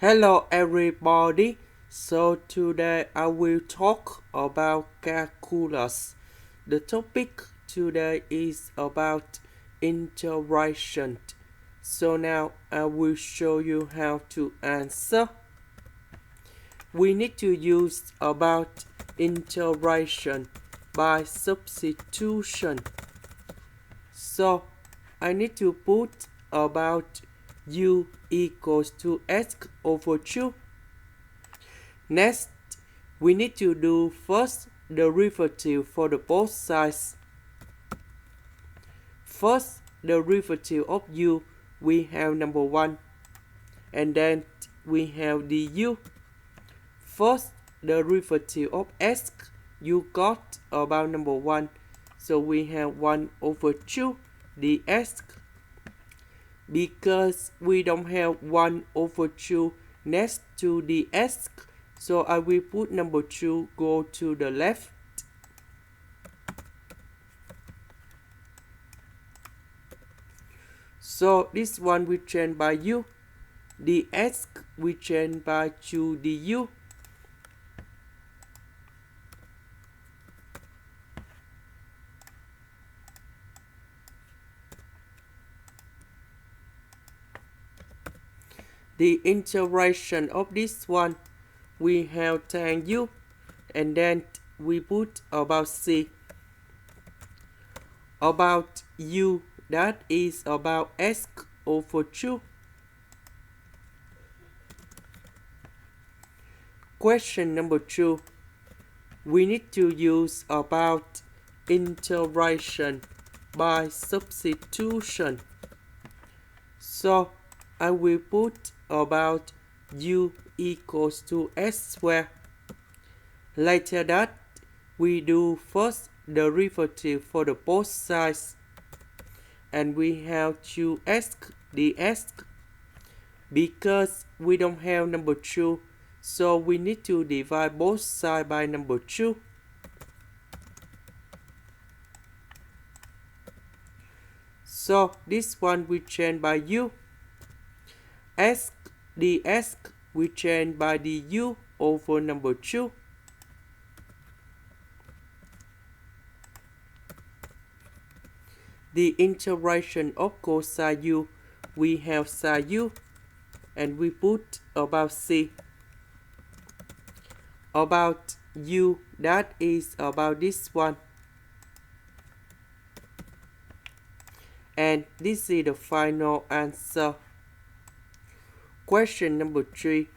Hello everybody. So today I will talk about calculus. The topic today is about integration. So now I will show you how to answer. We need to use about integration by substitution. So I need to put about u equals to x over 2. Next, we need to do first derivative for the both sides. First derivative of u, we have number 1, and then we have du. First derivative of x, you got about number 1, so we have 1 over 2 dx. Because we don't have 1 over 2 next to dx, so I will put number 2 go to the left. So this one we change by u. Dx we change by 2 du. The integration of this one, we have tan u, and then we put about c. About u, that is about x over 2. Question number 2. We need to use about integration by substitution. So I will put about u equals to x squared. Later that, we do first derivative for the both sides. And we have 2x dx. Because we don't have number 2, so we need to divide both sides by number 2. So this one we change by u. X dx we change by du over number 2. The integration of cosine u, we have sine u, and we put about c. About u, that is about this one. And this is the final answer. Question number 3.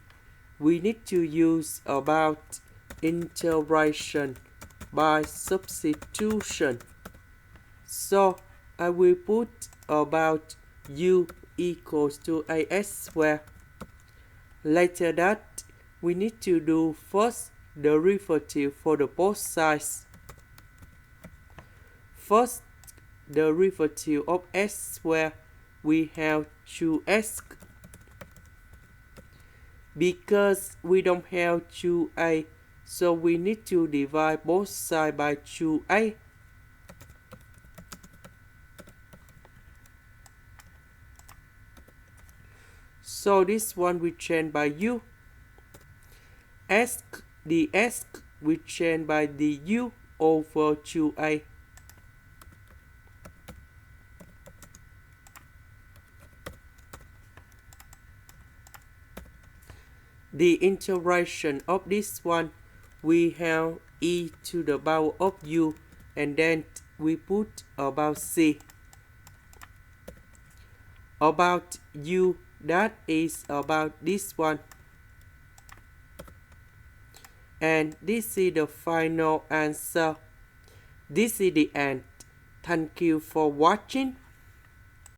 We need to use about integration by substitution. So I will put about u equals to ax squared. Later that, we need to do first derivative for the both sides. First derivative of x squared, we have 2x. Because we don't have 2a, so we need to divide both sides by 2a. So this one we change by u. X dx we change by du over 2a. The integration of this one, we have e to the power of u, and then we put about c. About u, that is about this one. And this is the final answer. This is the end. Thank you for watching.